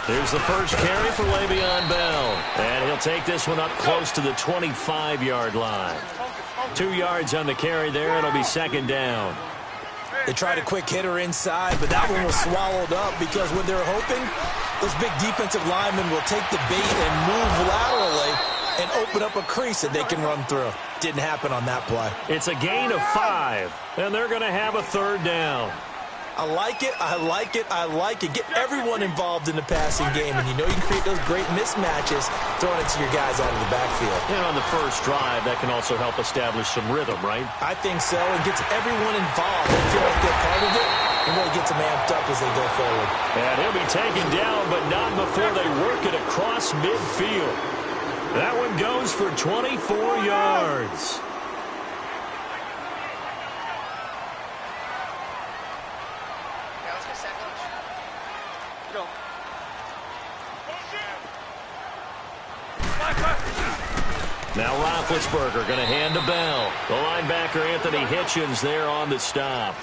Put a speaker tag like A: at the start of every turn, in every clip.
A: Here's the first carry for Le'Veon Bell. And he'll take this one up close to the 25-yard line. 2 yards on the carry there. It'll be second down.
B: They tried a quick hitter inside, but that one was swallowed up because when they're hoping, those big defensive linemen will take the bait and move laterally and open up a crease that they can run through. Didn't happen on that play.
A: It's a gain of 5, and they're going to have a third down.
B: I like it, I like it, I like it. Get everyone involved in the passing game, and you know you can create those great mismatches throwing it to your guys out of the backfield.
A: And on the first drive, that can also help establish some rhythm, right?
B: I think so. It gets everyone involved. They feel like they're part of it, and really gets them amped up as they go forward.
A: And he'll be taken down, but not before they work it across midfield. That one goes for 24 yards. Now Roethlisberger going to hand to Bell. The linebacker Anthony Hitchens there on the stop.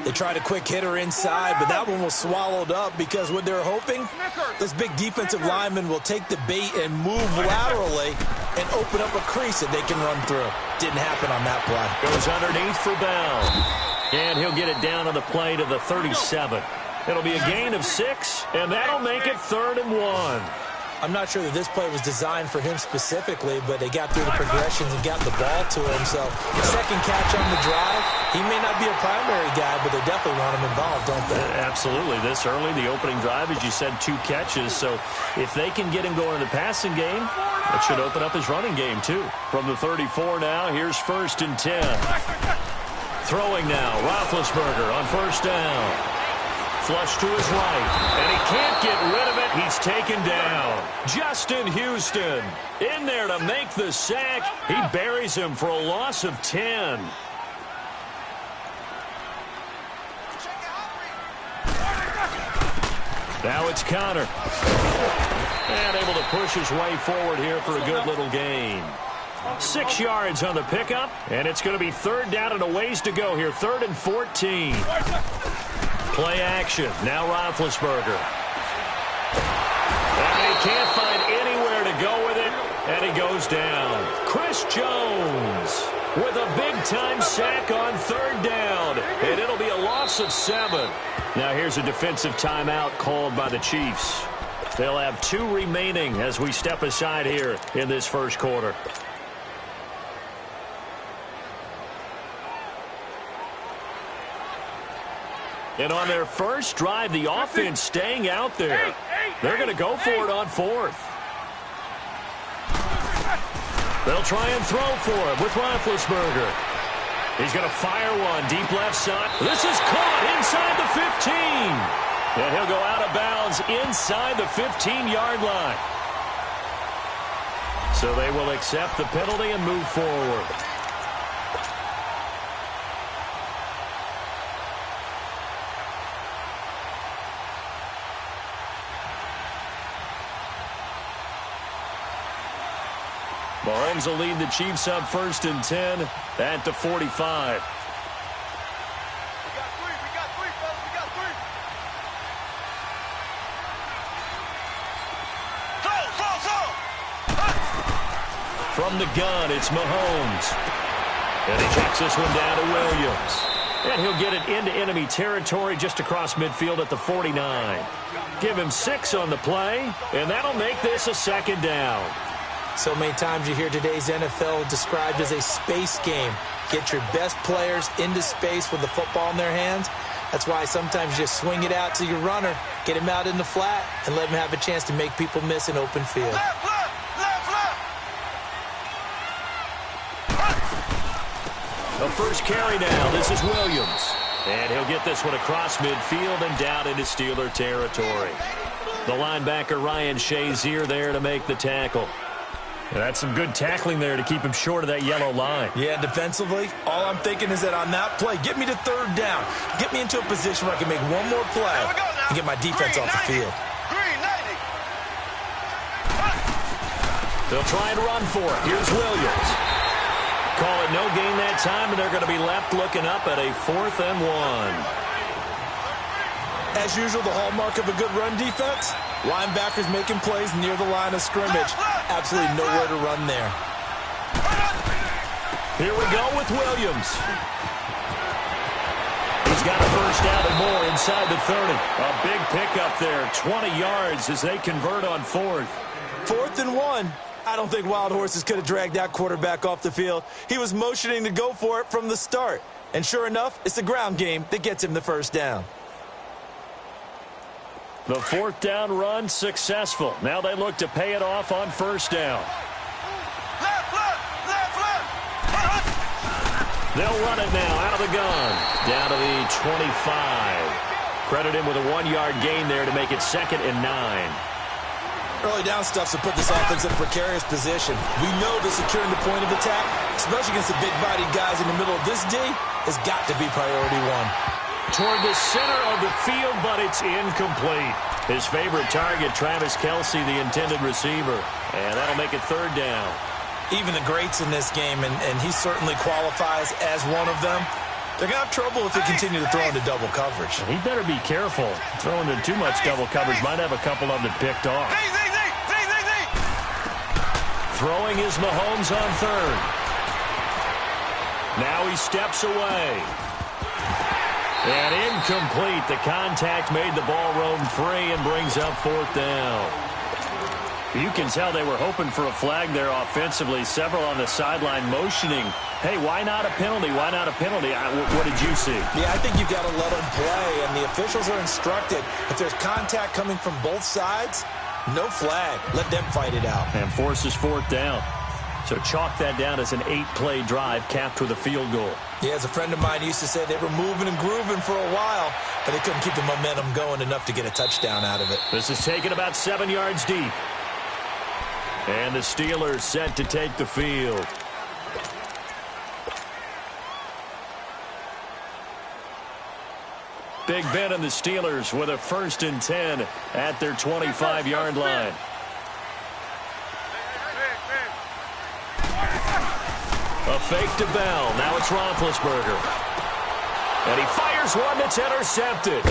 B: They tried a quick hitter inside, but that one was swallowed up because when they're hoping, those big defensive linemen will take the bait and move laterally and open up a crease that they can run through. Didn't happen on that play.
A: Goes underneath for Bell. And he'll get it down on the play to the 37. It'll be a gain of 6, and that'll make it 3rd and 1.
B: I'm not sure that this play was designed for him specifically, but they got through the progressions and got the ball to him. So, second catch on the drive. He may not be a primary guy, but they definitely want him involved, don't they?
A: Absolutely. This early, the opening drive, as you said, 2 catches. So, if they can get him going in the passing game, that should open up his running game, too. From the 34 now, here's 1st and 10. Throwing now, Roethlisberger on 1st down. Flush to his right, and he can't get rid of it. He's taken down. Justin Houston in there to make the sack. He buries him for a loss of 10. Now it's Connor. And able to push his way forward here for a good little gain. 6 yards on the pickup, and it's going to be 3rd down and a ways to go here. 3rd and 14. Play action. Now Roethlisberger. And he can't find anywhere to go with it, and he goes down. Chris Jones with a big-time sack on 3rd down, and it'll be a loss of 7. Now here's a defensive timeout called by the Chiefs. They'll have 2 remaining as we step aside here in this first quarter. And on their first drive, the offense staying out there. They're going to go for it on 4th. They'll try and throw for him with Roethlisberger. He's going to fire one deep left side. This is caught inside the 15. And he'll go out of bounds inside the 15-yard line. So they will accept the penalty and move forward. Mahomes will lead the Chiefs up 1st and 10 at the 45.
C: We got 3, fellas. We got 3.
A: From the gun, it's Mahomes. And he checks this one down to Williams. And he'll get it into enemy territory just across midfield at the 49. Give him 6 on the play, and that'll make this a 2nd down.
B: So many times you hear today's NFL described as a space game. Get your best players into space with the football in their hands. That's why sometimes you just swing it out to your runner, get him out in the flat, and let him have a chance to make people miss an open field.
C: Left.
A: The first carry now. This is Williams. And he'll get this one across midfield and down into Steeler territory. The linebacker Ryan Shazier there to make the tackle. And that's some good tackling there to keep him short of that yellow line.
B: Yeah, defensively, all I'm thinking is that on that play, get me to 3rd down. Get me into a position where I can make one more play and get my defense off the field.
C: Green 90.
A: They'll try and run for it. Here's Williams. Call it no gain that time, and they're going to be left looking up at a 4th and 1.
B: As usual, the hallmark of a good run defense, Linebackers making plays near the line of scrimmage. Absolutely nowhere to run there.
A: Here we go with Williams. He's got a first down and more inside the 30. A big pickup there, 20 yards as they convert on fourth.
B: 4th and 1. I don't think Wild Horses could have dragged that quarterback off the field. He was motioning to go for it from the start. And sure enough, it's the ground game that gets him the first down.
A: The 4th down run successful. Now they look to pay it off on first down. They'll run it now out of the gun. Down to the 25. Credit him with a 1-yard gain there to make it 2nd and 9.
B: Early down stuffs have put this offense in a precarious position. We know that securing the point of attack, especially against the big-bodied guys in the middle of this D, has got to be priority one.
A: Toward the center of the field, but it's incomplete. His favorite target, Travis Kelce, the intended receiver. And that'll make it 3rd down.
B: Even the greats in this game, and he certainly qualifies as one of them, they're going to have trouble if they continue to throw into double coverage.
A: He better be careful. Throwing into too much double coverage might have a couple of them picked off. Throwing is Mahomes on 3rd. Now he steps away. And incomplete. The contact made the ball roam free and brings up 4th down. You can tell they were hoping for a flag there offensively. Several on the sideline motioning. Hey, why not a penalty? Why not a penalty? What did you see?
B: Yeah, I think you've got to let them play, and the officials are instructed. If there's contact coming from both sides, no flag. Let them fight it out.
A: And forces 4th down. So chalk that down as an 8-play drive capped with a field goal.
B: Yeah, as a friend of mine used to say, they were moving and grooving for a while, but they couldn't keep the momentum going enough to get a touchdown out of it.
A: This is taken about 7 yards deep. And the Steelers set to take the field. Big Ben and the Steelers with a 1st and 10 at their 25-yard line. A fake to Bell. Now it's Roethlisberger. And he fires one that's intercepted.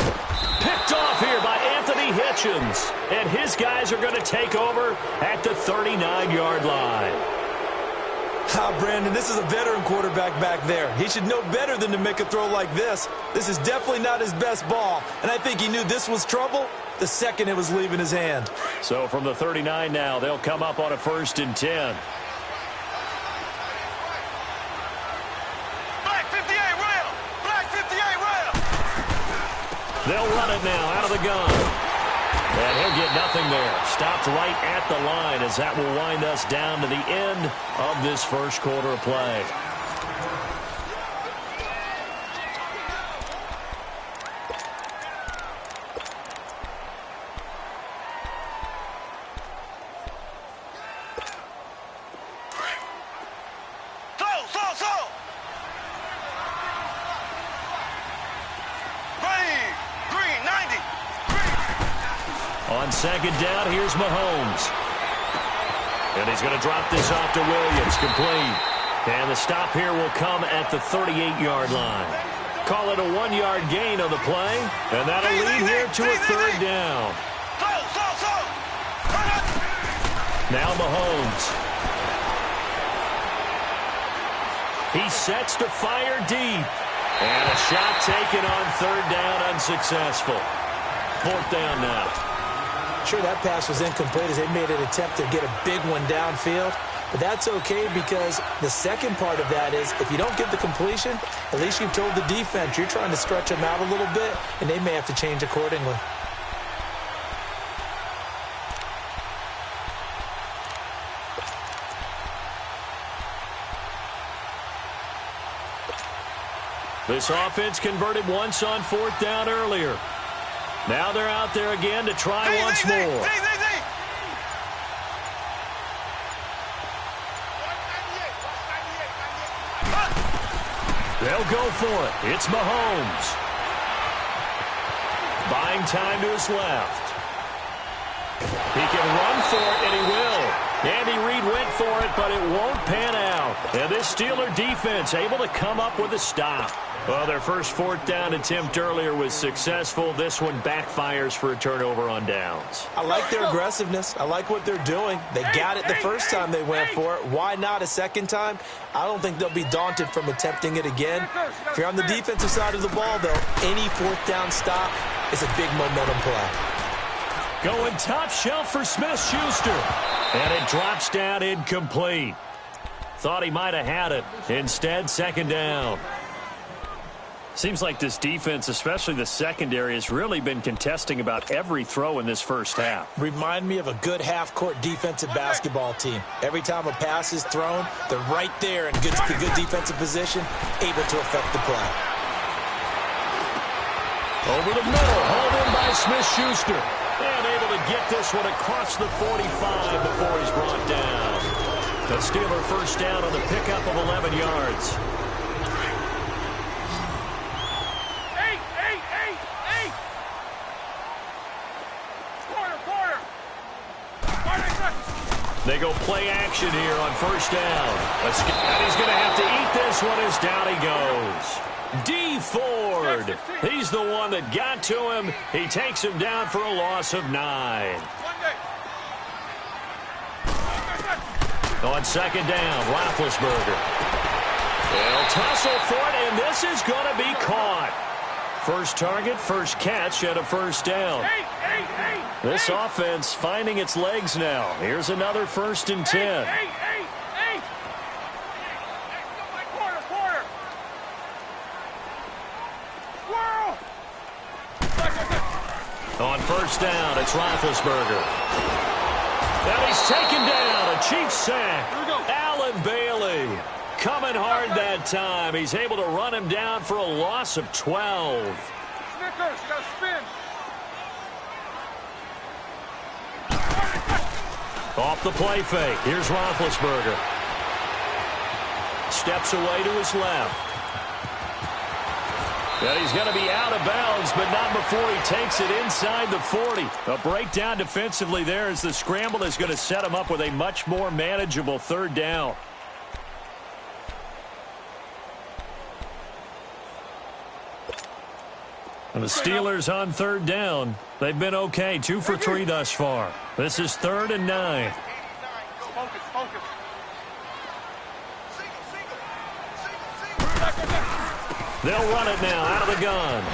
A: Picked off here by Anthony Hitchens. And his guys are going to take over at the 39-yard line.
B: Brandon, this is a veteran quarterback back there. He should know better than to make a throw like this. This is definitely not his best ball. And I think he knew this was trouble the second it was leaving his hand.
A: So from the 39 now, they'll come up on a 1st and 10. They'll run it now out of the gun. And he'll get nothing there. Stopped right at the line as that will wind us down to the end of this first quarter of play. On 2nd down, here's Mahomes. And he's going to drop this off to Williams, complete. And the stop here will come at the 38-yard line. Call it a 1-yard gain on the play. And that'll lead here to a 3rd down. Now Mahomes. He sets to fire deep. And a shot taken on 3rd down, unsuccessful. 4th down now.
B: Sure, that pass was incomplete as they made an attempt to get a big one downfield. But that's okay because the second part of that is if you don't get the completion, at least you've told the defense you're trying to stretch them out a little bit, and they may have to change accordingly.
A: This offense converted once on 4th down earlier. Now they're out there again to try once more. They'll go for it. It's Mahomes. Buying time to his left. He can run for it, and he will. Andy Reid went for it, but it won't pan out. And this Steeler defense able to come up with a stop. Well, their first fourth down attempt earlier was successful. This one backfires for a turnover on downs.
B: I like their aggressiveness. I like what they're doing. They got it the first time they went for it. Why not a second time? I don't think they'll be daunted from attempting it again. If you're on the defensive side of the ball, though, any fourth down stop is a big momentum play.
A: Going top shelf for Smith-Schuster. And it drops down incomplete. Thought he might have had it. Instead, second down. Seems like this defense, especially the secondary, has really been contesting about every throw in this first half.
B: Remind me of a good half-court defensive basketball team. Every time a pass is thrown, they're right there in good defensive position, able to affect the play.
A: Over the middle, hauled in by Smith-Schuster. And able to get this one across the 45 before he's brought down. The Steeler first down on the pickup of 11 yards. They go play action here on first down. And he's going to have to eat this one as down he goes. D. Ford. He's the one that got to him. He takes him down for a loss of 9. On second down, Roethlisberger. They'll tussle for it, and this is going to be caught. First target, first catch, and a first down. This offense finding its legs now. Here's another 1st and 10. On first down, it's Roethlisberger. Now he's taken down, a Chiefs sack. Allen Bailey coming hard that time. He's able to run him down for a loss of 12.
C: Snickers, you got to spin.
A: Off the play fake. Here's Roethlisberger. Steps away to his left. And he's going to be out of bounds, but not before he takes it inside the 40. A breakdown defensively there as the scramble is going to set him up with a much more manageable third down. And the Steelers on third down. They've been okay, 2 for 3 thus far. This is 3rd and 9.
C: Focus, focus.
A: They'll run it now out of the gun.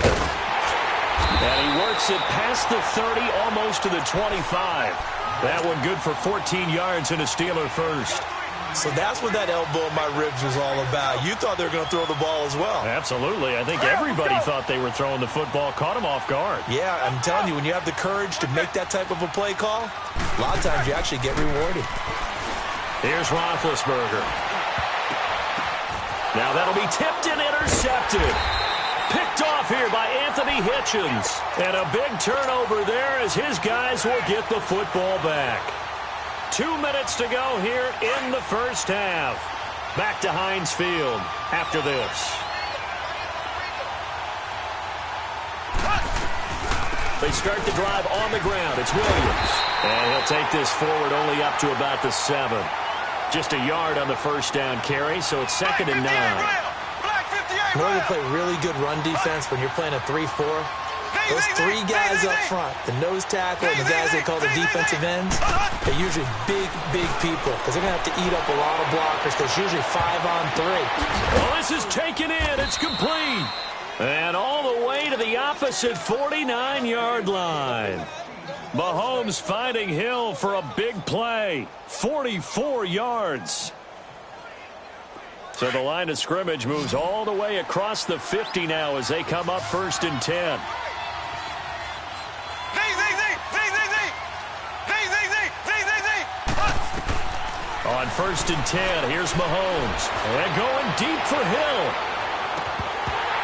A: And he works it past the 30, almost to the 25. That one good for 14 yards and a Steeler first.
B: So that's what that elbow in my ribs was all about. You thought they were going to throw the ball as well.
A: Absolutely. I think everybody thought they were throwing the football, caught him off guard.
B: Yeah, I'm telling you, when you have the courage to make that type of a play call, a lot of times you actually get rewarded.
A: Here's Roethlisberger. Now that'll be tipped and intercepted. Picked off here by Anthony Hitchens. And a big turnover there as his guys will get the football back. 2 minutes to go here in the first half. Back to Heinz Field after this. They start the drive on the ground. It's Williams. And he'll take this forward only up to about the 7. Just a yard on the first down carry, so it's 2nd and 9.
B: In order to play really good run defense when you're playing a 3-4, those 3 guys up front, the nose tackle and the guys they call the defensive ends, they're usually big people because they're going to have to eat up a lot of blockers because usually 5 on 3.
A: Well, this is taken in. It's complete. And all the way to the opposite 49-yard line. Mahomes finding Hill for a big play. 44 yards. So the line of scrimmage moves all the way across the 50 now as they come up 1st and 10. On 1st and 10, here's Mahomes. And going deep for Hill.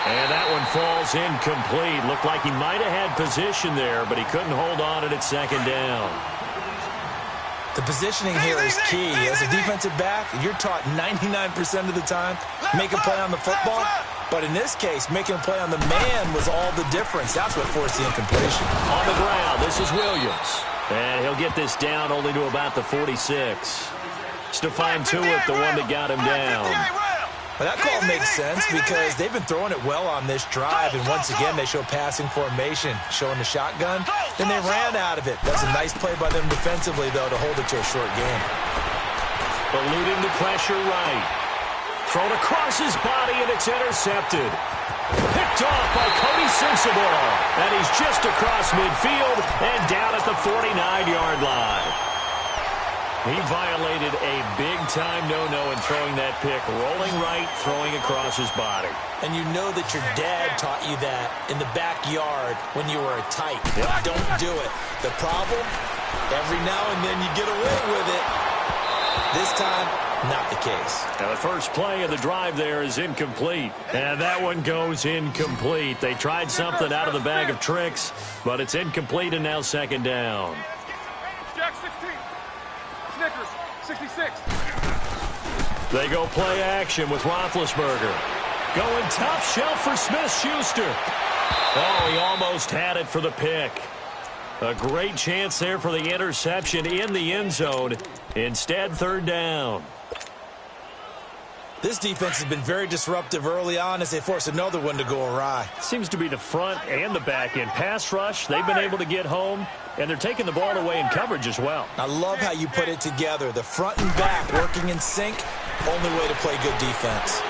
A: And that one falls incomplete. Looked like he might have had position there, but he couldn't hold on at 2nd down.
B: The positioning here is key. As a defensive back, you're taught 99% of the time, make a play on the football. But in this case, making a play on the man was all the difference. That's what forced the incompletion.
A: On the ground, this is Williams. And he'll get this down only to about the 46. Stephon Tuitt, the one that got him down.
B: Well, that call makes sense because they've been throwing it well on this drive, and once again, they show passing formation, showing the shotgun. Then they ran out of it. That's a nice play by them defensively, though, to hold it to a short game.
A: Eluding the pressure right. Thrown across his body, and it's intercepted. Picked off by Cody Sensabaugh. And he's just across midfield and down at the 49-yard line. He violated a big-time no-no in throwing that pick. Rolling right, throwing across his body.
B: And you know that your dad taught you that in the backyard when you were a tight.
A: Yep.
B: Don't do it. The problem, every now and then you get away with it. This time, not the case.
A: Now the first play of the drive there is incomplete. And that one goes incomplete. They tried something out of the bag of tricks, but it's incomplete and now second down.
C: Jack 16. Snickers 66.
A: They go play action with Roethlisberger. Going top shelf for Smith-Schuster. Oh, he almost had it for the pick. A great chance there for the interception in the end zone. Instead, third down.
B: This defense has been very disruptive early on as they force another one to go awry.
A: Seems to be the front and the back end. Pass rush, they've been able to get home, and they're taking the ball away in coverage as well.
B: I love how you put it together. The front and back working in sync, only way to play good defense.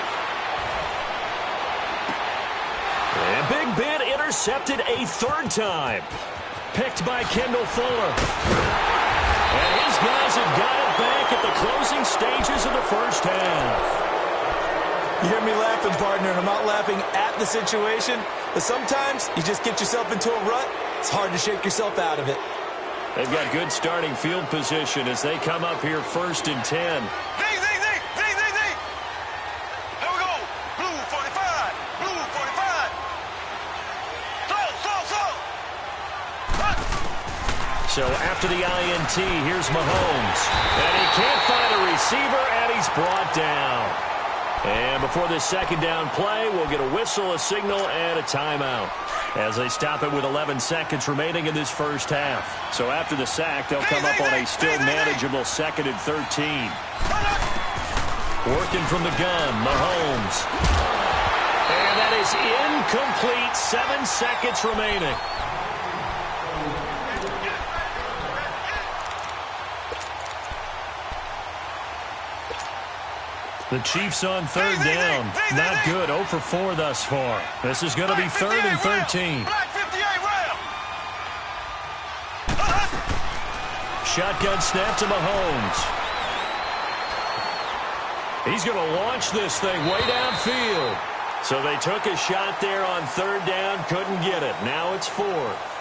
A: And Big Ben intercepted a third time. Picked by Kendall Fuller. And his guys have got it back at the closing stages of the first half.
B: You hear me laughing, partner, and I'm not laughing at the situation, but sometimes you just get yourself into a rut. It's hard to shake yourself out of it.
A: They've got good starting field position as they come up here first and 10.
C: Here we go. Blue 45. Blue 45. Slow.
A: So after the INT, here's Mahomes. And he can't find a receiver, and he's brought down. And before this second down play, we'll get a whistle, a signal, and a timeout as they stop it with 11 seconds remaining in this first half. So after the sack, they'll come up on a still manageable 2nd and 13. Working from the gun, Mahomes. And that is incomplete. 7 seconds remaining. The Chiefs on third down. Not good. 0 for 4 thus far. This is going to be 3rd and 13. Shotgun snap to Mahomes. He's going to launch this thing way downfield. So they took a shot there on third down. Couldn't get it. Now it's 4th.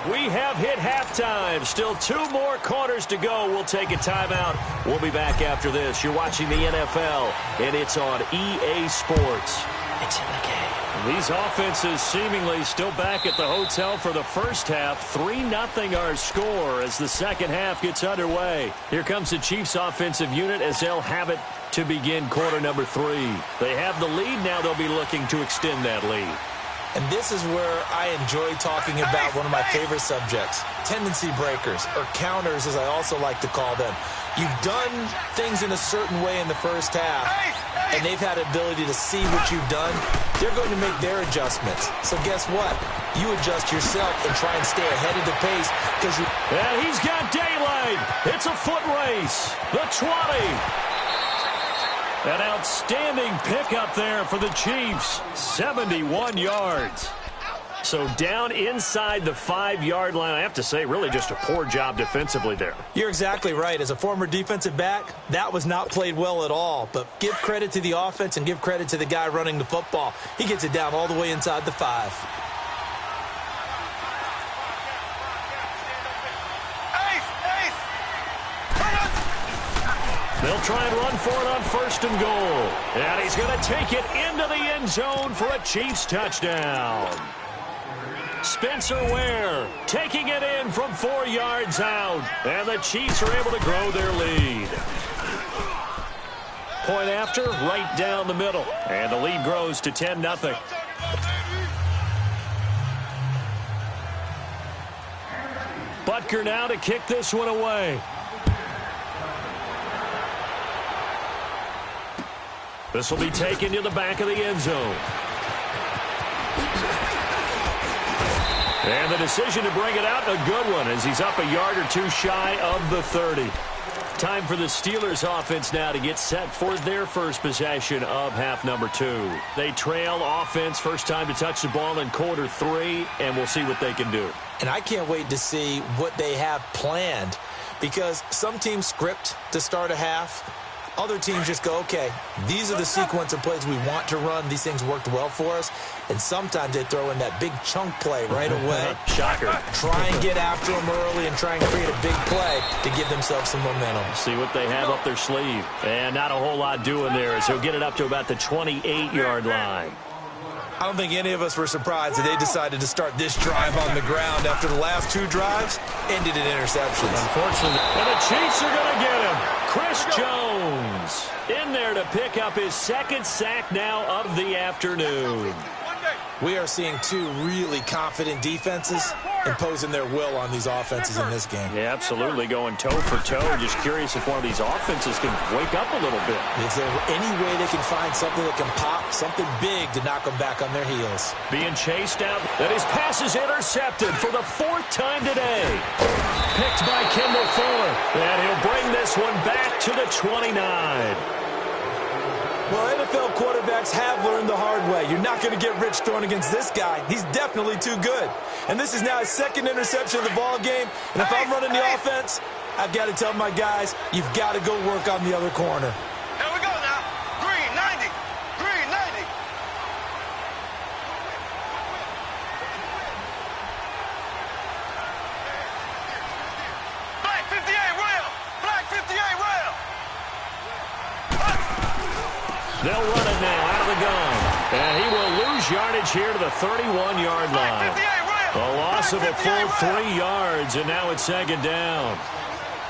A: We have hit halftime. Still 2 more quarters to go. We'll take a timeout. We'll be back after this. You're watching the NFL, and it's on EA Sports. It's in the game. These offenses seemingly still back at the hotel for the first half. 3-0 our score as the second half gets underway. Here comes the Chiefs offensive unit as they'll have it to begin quarter number 3. They have the lead. Now they'll be looking to extend that lead.
B: And this is where I enjoy talking about one of my favorite subjects, tendency breakers, or counters as I also like to call them. You've done things in a certain way in the first half, and they've had ability to see what you've done. They're going to make their adjustments. So guess what? You adjust yourself and try and stay ahead of the pace because you...
A: And he's got daylight. It's a foot race. The 20. An outstanding pickup there for the Chiefs. 71 yards. So down inside the 5-yard line. I have to say, really just a poor job defensively there.
B: You're exactly right. As a former defensive back, that was not played well at all. But give credit to the offense and give credit to the guy running the football. He gets it down all the way inside the 5.
A: They'll try and run for it on 1st and goal. And he's going to take it into the end zone for a Chiefs touchdown. Spencer Ware taking it in from 4 yards out. And the Chiefs are able to grow their lead. Point after, right down the middle. And the lead grows to 10-0. Butker now to kick this one away. This will be taken to the back of the end zone. And the decision to bring it out, a good one, as he's up a yard or two shy of the 30. Time for the Steelers offense now to get set for their first possession of half number 2. They trail offense, first time to touch the ball in quarter 3, and we'll see what they can do.
B: And I can't wait to see what they have planned, because some teams script to start a half. Other teams just go, okay, these are the sequence of plays we want to run. These things worked well for us. And sometimes they throw in that big chunk play right away.
A: Shocker.
B: Try and get after them early and try and create a big play to give themselves some momentum.
A: See what they have up their sleeve. And not a whole lot doing there, as he'll get it up to about the 28-yard line.
B: I don't think any of us were surprised that they decided to start this drive on the ground after the last 2 drives ended in interceptions.
A: Unfortunately. And the Chiefs are going to get him. Chris Jones in there to pick up his second sack now of the afternoon.
B: We are seeing 2 really confident defenses imposing their will on these offenses in this game.
A: Yeah, absolutely, going toe for toe. Just curious if one of these offenses can wake up a little bit.
B: Is there any way they can find something that can pop, something big to knock them back on their heels?
A: Being chased out, and his pass is intercepted for the 4th time today. Picked by Kendall Fuller, and he'll bring this one back to the 29.
B: Well, NFL quarterbacks have learned the hard way. You're not going to get rich throwing against this guy. He's definitely too good. And this is now his 2nd interception of the ball game. And if I'm running the offense, I've got to tell my guys, you've got to go work on the other corner.
C: Here we go now. Green 90. Green 90. Black 58 rail. Black 58 rail.
A: They'll run it now out of the gun. And he will lose yardage here to the 31-yard line. A loss of a full 3 yards, and now it's 2nd down.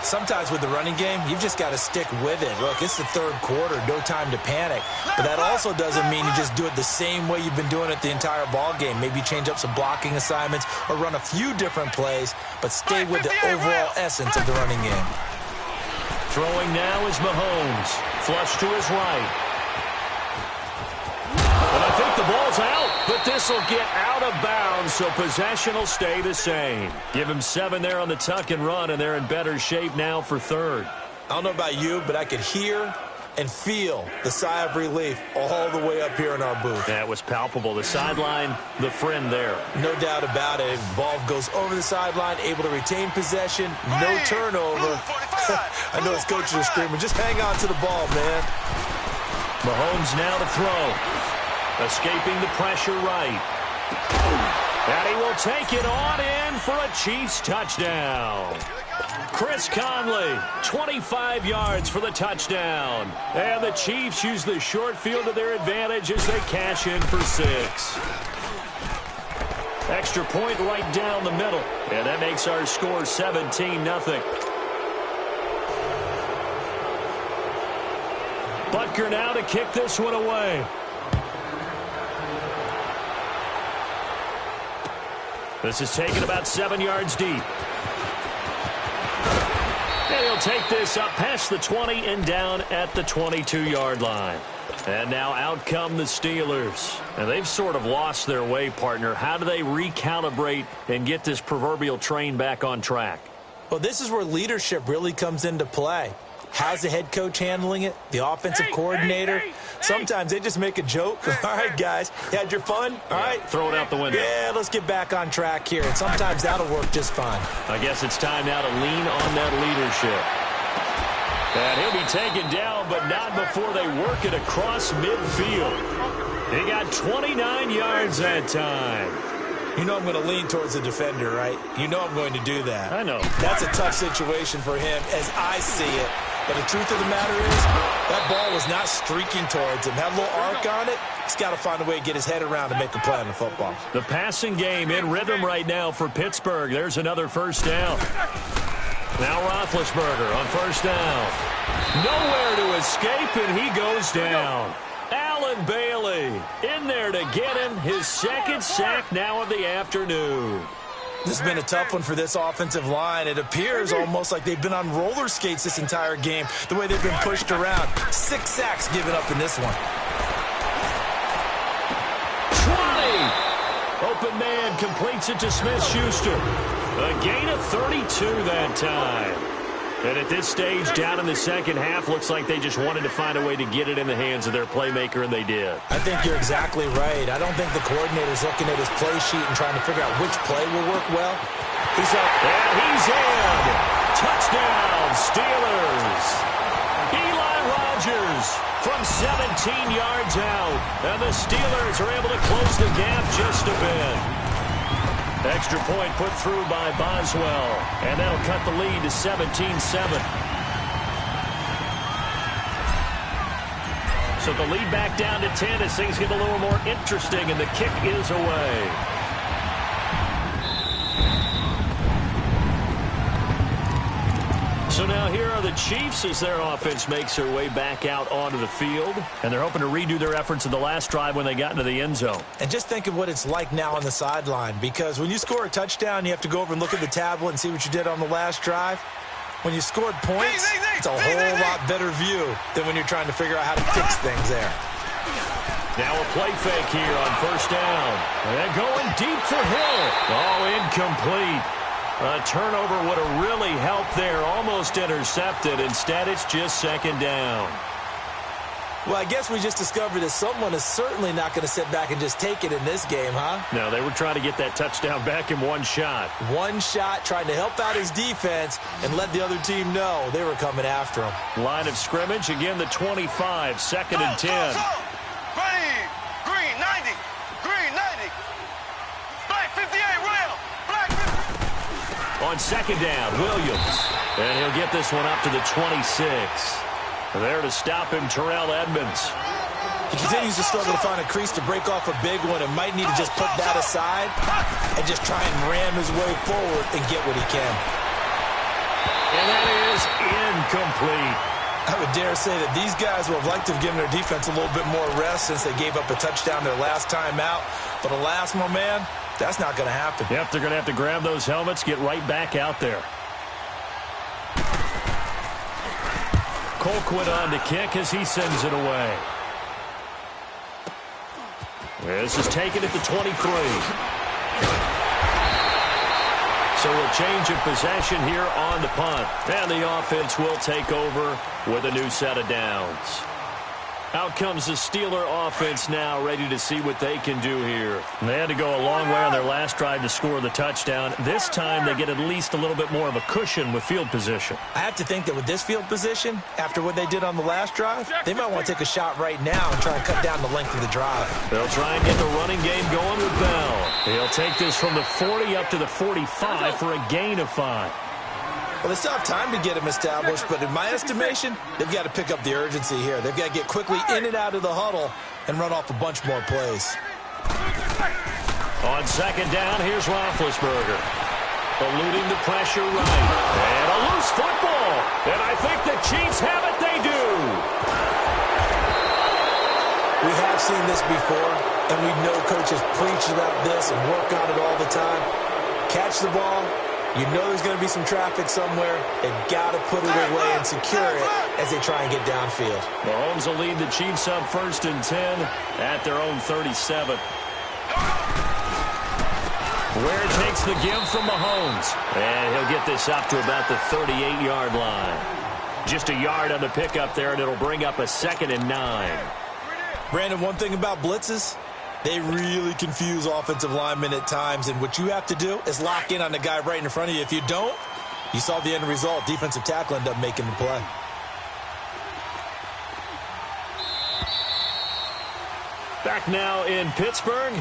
B: Sometimes with the running game, you've just got to stick with it. Look, it's the 3rd quarter, no time to panic. But that also doesn't mean you just do it the same way you've been doing it the entire ball game. Maybe change up some blocking assignments or run a few different plays, but stay with the overall essence of the running game.
A: Throwing now is Mahomes. Flush to his right. And I think the ball's out, but this will get out of bounds, so possession will stay the same. Give him 7 there on the tuck and run, and they're in better shape now for 3rd.
B: I don't know about you, but I could hear and feel the sigh of relief all the way up here in our booth.
A: That was palpable. The sideline, the friend there.
B: No doubt about it. Ball goes over the sideline, able to retain possession, no turnover. I know his coaches are screaming, just hang on to the ball, man.
A: Mahomes now to throw. Escaping the pressure right. And he will take it on in for a Chiefs touchdown. Chris Conley, 25 yards for the touchdown. And the Chiefs use the short field to their advantage as they cash in for 6. Extra point right down the middle. And that makes our score 17-0. Butker now to kick this one away. This is taken about 7 yards deep. And he'll take this up past the 20 and down at the 22-yard line. And now out come the Steelers. And they've sort of lost their way, partner. How do they recalibrate and get this proverbial train back on track?
B: Well, this is where leadership really comes into play. How's the head coach handling it? The offensive coordinator? Sometimes they just make a joke. All right, guys, you had your fun? All right.
A: Throw it out the window.
B: Yeah, let's get back on track here. And sometimes that'll work just fine.
A: I guess it's time now to lean on that leadership. And he'll be taken down, but not before they work it across midfield. He got 29 yards that time.
B: You know I'm going to lean towards the defender, right? You know I'm going to do that.
A: I know.
B: That's a tough situation for him as I see it. But the truth of the matter is, that ball was not streaking towards him. Had a little arc on it. He's got to find a way to get his head around and make a play on the football.
A: The passing game in rhythm right now for Pittsburgh. There's another first down. Now Roethlisberger on first down. Nowhere to escape, and he goes down. Allen Bailey in there to get him his second sack now of the afternoon.
B: This has been a tough one for this offensive line. It appears almost like they've been on roller skates this entire game, the way they've been pushed around. 6 sacks given up in this one.
A: 20! Open man completes it to Smith-Schuster. A gain of 32 that time. And at this stage, down in the second half, looks like they just wanted to find a way to get it in the hands of their playmaker, and they did. I
B: think you're exactly right. I don't think the coordinator's looking at his play sheet and trying to figure out which play will work well.
A: And he's in. Touchdown, Steelers. Eli Rogers from 17 yards out. And the Steelers are able to close the gap just a bit. Extra point put through by Boswell, and that'll cut the lead to 17-7. So the lead back down to 10 as things get a little more interesting, and the kick is away. So now here are the Chiefs as their offense makes their way back out onto the field. And they're hoping to redo their efforts in the last drive when they got into the end zone.
B: And just think of what it's like now on the sideline. Because when you score a touchdown, you have to go over and look at the tablet and see what you did on the last drive. When you scored points, it's a whole lot better view than when you're trying to figure out how to fix things there.
A: Now a play fake here on first down. And going deep for Hill. Oh, incomplete. A turnover would have really helped there. Almost intercepted. Instead, it's just second down.
B: Well, I guess we just discovered that someone is certainly not going to sit back and just take it in this game, huh?
A: No, they were trying to get that touchdown back in one shot.
B: One shot, trying to help out his defense and let the other team know they were coming after him.
A: Line of scrimmage, again the 25, second and 10.
C: Green 90, green 90. Black 58, rail. Black 50.
A: On second down, Williams. And he'll get this one up to the 26. There to stop him, Terrell Edmonds.
B: He continues to struggle to find a crease to break off a big one and might need to just put that aside and just try and ram his way forward and get what he can.
A: And that is incomplete.
B: I would dare say that these guys would have liked to have given their defense a little bit more rest since they gave up a touchdown their last time out. But alas, my man, that's not going to happen.
A: Yep, they're going to have to grab those helmets, get right back out there. Colquitt on to kick as he sends it away. This is taken at the 23. So a change of possession here on the punt. And the offense will take over with a new set of downs. Out comes the Steeler offense now, ready to see what they can do here. They had to go a long way on their last drive to score the touchdown. This time they get at least a little bit more of a cushion with field position.
B: I have to think that with this field position, after what they did on the last drive, they might want to take a shot right now and try and cut down the length of the drive.
A: They'll try and get the running game going with Bell. He'll take this from the 40 up to the 45 for a gain of 5.
B: Well, they still have time to get him established, but in my estimation, they've got to pick up the urgency here. They've got to get quickly in and out of the huddle and run off a bunch more plays.
A: On second down, here's Roethlisberger. Eluding the pressure right. And a loose football. And I think the Chiefs have it. They do.
B: We have seen this before, and we know coaches preach about this and work on it all the time. Catch the ball. You know there's going to be some traffic somewhere. They've got to put it away and secure it as they try and get downfield.
A: Mahomes will lead the Chiefs up first and 10 at their own 37. Ware takes the give from Mahomes. And he'll get this up to about the 38-yard line. Just a yard on the pickup there, and it'll bring up a 2nd and 9.
B: Brandon, one thing about blitzes, they really confuse offensive linemen at times, and what you have to do is lock in on the guy right in front of you. If you don't, you saw the end result. Defensive tackle ended up making the play.
A: Back now in Pittsburgh.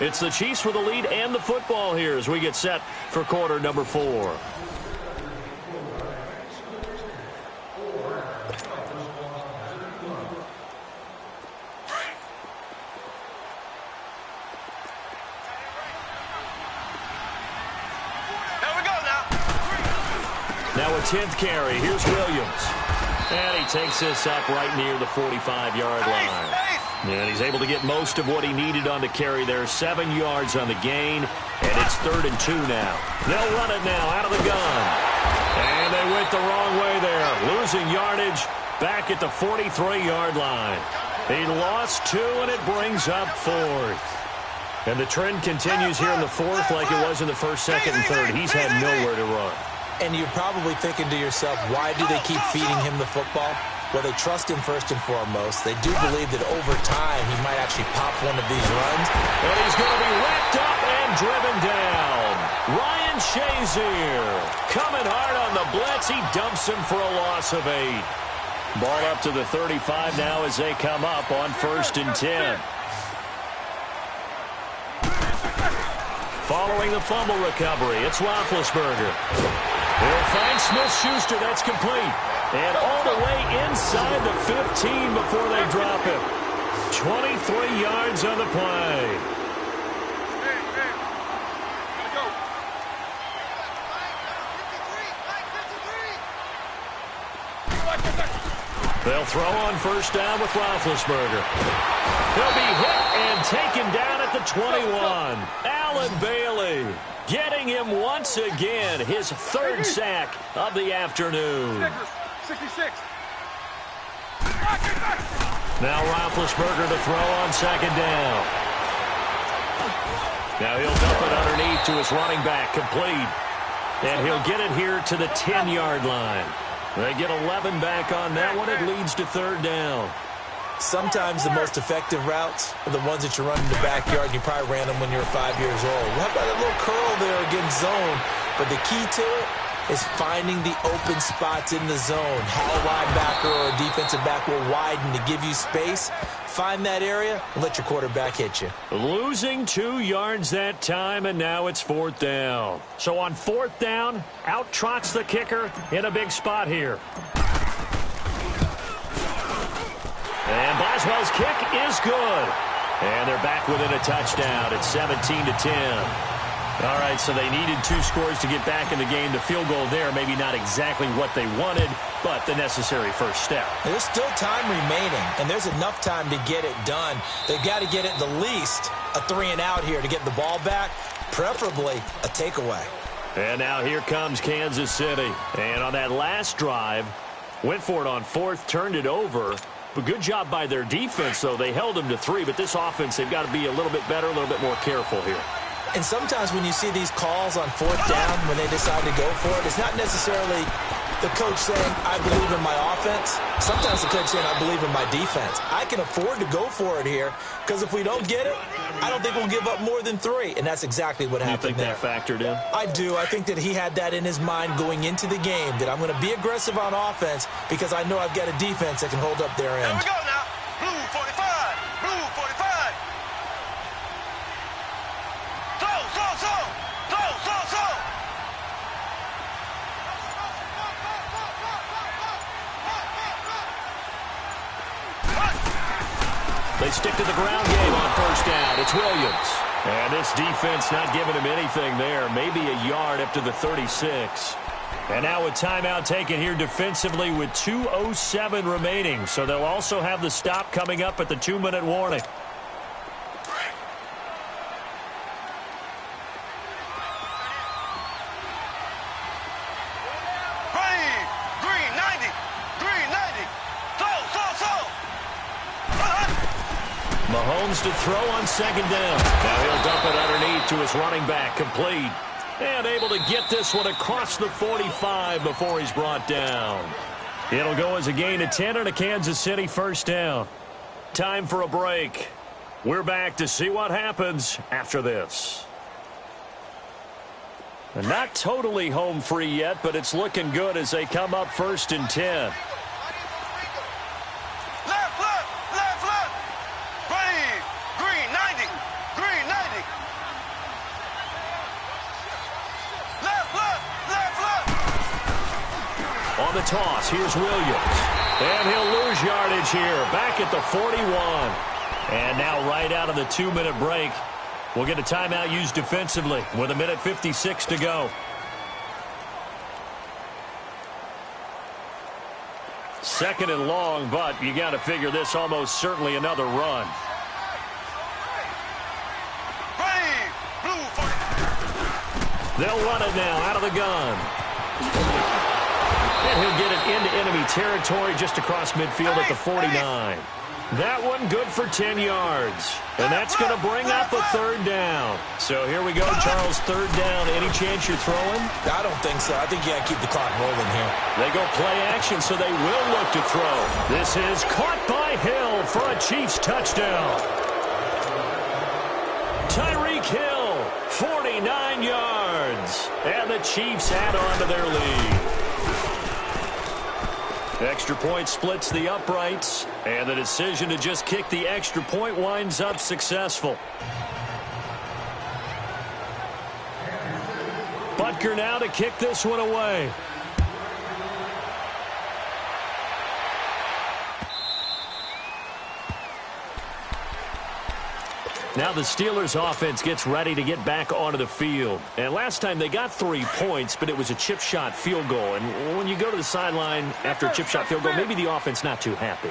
A: It's the Chiefs with the lead and the football here as we get set for quarter number 4. Now a 10th carry. Here's Williams. And he takes this up right near the 45-yard line. And he's able to get most of what he needed on the carry there. 7 yards on the gain. And it's 3rd and 2 now. They'll run it now out of the gun. And they went the wrong way there. Losing yardage back at the 43-yard line. He lost 2, and it brings up 4th. And the trend continues here in the 4th like it was in the 1st, 2nd, and 3rd. He's had nowhere to run.
B: And you're probably thinking to yourself, why do they keep feeding him the football? Well, they trust him first and foremost. They do believe that over time he might actually pop one of these runs.
A: And he's going to be wrapped up and driven down. Ryan Shazier coming hard on the blitz. He dumps him for a loss of 8. Ball up to the 35 now as they come up on 1st and 10. Following the fumble recovery, it's Roethlisberger. He'll find Smith-Schuster. That's complete. And all the way inside the 15 before they drop it. 23 yards on the play. They'll throw on 1st down with Roethlisberger. He'll be hit and taken down at the 21. Allen Bailey getting him once again, his 3rd sack of the afternoon.
C: 66.
A: Now Roethlisberger to throw on 2nd down. Now he'll dump it underneath to his running back, complete. And he'll get it here to the 10-yard line. They get 11 back on that one. It leads to 3rd down.
B: Sometimes the most effective routes are the ones that you run in the backyard. You probably ran them when you were 5 years old. How about a little curl there against zone? But the key to it is finding the open spots in the zone. How a linebacker or a defensive back will widen to give you space. Find that area and let your quarterback hit you.
A: Losing 2 yards that time, and now it's 4th down. So on 4th down, out trots the kicker in a big spot here. And Boswell's kick is good. And they're back within a touchdown. It's 17-10. All right, so they needed 2 scores to get back in the game. The field goal there, maybe not exactly what they wanted, but the necessary first step.
B: There's still time remaining, and there's enough time to get it done. They've got to get it the least a 3-and-out here to get the ball back, preferably a takeaway.
A: And now here comes Kansas City. And on that last drive, went for it on 4th, turned it over. But good job by their defense, though. They held them to 3, but this offense, they've got to be a little bit better, a little bit more careful here.
B: And sometimes when you see these calls on 4th down, when they decide to go for it, it's not necessarily the coach saying, I believe in my offense. Sometimes the coach saying, I believe in my defense. I can afford to go for it here because if we don't get it, I don't think we'll give up more than 3. And that's exactly what happened there.
A: You think that factored in?
B: I do. I think that he had that in his mind going into the game, that I'm going to be aggressive on offense because I know I've got a defense that can hold up their end.
C: Here we go now. Blue 45. Blue 45.
A: They stick to the ground game on 1st down. It's Williams. And this defense not giving him anything there. Maybe a yard up to the 36. And now a timeout taken here defensively with 2:07 remaining. So they'll also have the stop coming up at the 2-minute warning. Mahomes to throw on 2nd down. Now he'll dump it underneath to his running back, complete. And able to get this one across the 45 before he's brought down. It'll go as a gain of 10 and a Kansas City 1st down. Time for a break. We're back to see what happens after this. And not totally home free yet, but it's looking good as they come up 1st and 10. On the toss, here's Williams. And he'll lose yardage here, back at the 41. And now right out of the 2-minute break, we'll get a timeout used defensively with 1:56 to go. Second and long, but you got to figure this almost certainly another run. They'll run it now out of the gun. And he'll get it into enemy territory just across midfield at the 49. That one good for 10 yards. And that's going to bring up a third down. So here we go, Charles, third down. Any chance you're throwing?
B: I don't think so. I think you got to keep the clock rolling here.
A: They go play action, so they will look to throw. This is caught by Hill for a Chiefs touchdown. Tyreek Hill, 49 yards. And the Chiefs add on to their lead. Extra point splits the uprights, and the decision to just kick the extra point winds up successful. Butker now to kick this one away. Now the Steelers offense gets ready to get back onto the field. And last time they got 3 points, but it was a chip shot field goal. And when you go to the sideline after a chip shot field goal, maybe the offense not too happy.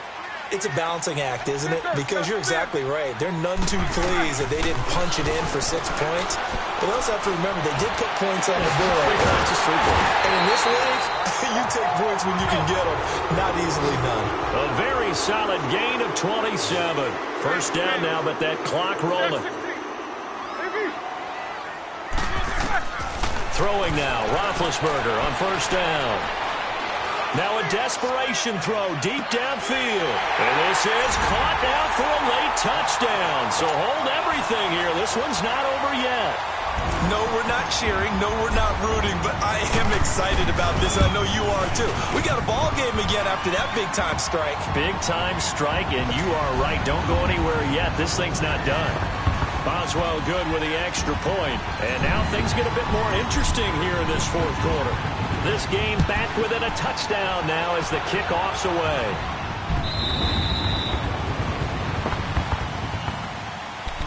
B: It's a balancing act, isn't it? Because you're exactly right. They're none too pleased that they didn't punch it in for 6 points. But we also have to remember they did put points on the board.
A: 3 points is 3 points.
B: And in this league, you take points when you can get them. Not easily done.
A: A very solid gain of 27. First down now, but that clock rolling. Throwing now, Roethlisberger on first down. Now a desperation throw deep downfield. And this is caught now for a late touchdown. So hold everything here. This one's not over yet.
B: No, we're not cheering. No, we're not rooting. But I am excited about this. I know you are, too. We got a ball game again after that big-time strike.
A: Big-time strike, and you are right. Don't go anywhere yet. This thing's not done. Boswell good with the extra point. And now things get a bit more interesting here in this fourth quarter. This game back within a touchdown now as the kickoff's away.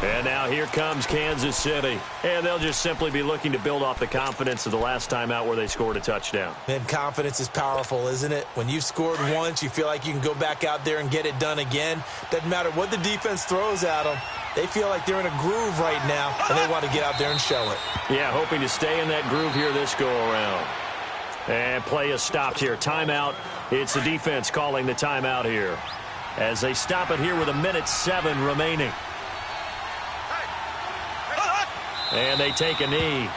A: And now here comes Kansas City. And they'll just simply be looking to build off the confidence of the last time out where they scored a touchdown.
B: And confidence is powerful, isn't it? When you've scored once, you feel like you can go back out there and get it done again. Doesn't matter what the defense throws at them. They feel like they're in a groove right now, and they want to get out there and show it.
A: Yeah, hoping to stay in that groove here this go-around. And play is stopped here. Timeout. It's the defense calling the timeout here as they stop it here with 1:07 remaining. And they take a knee.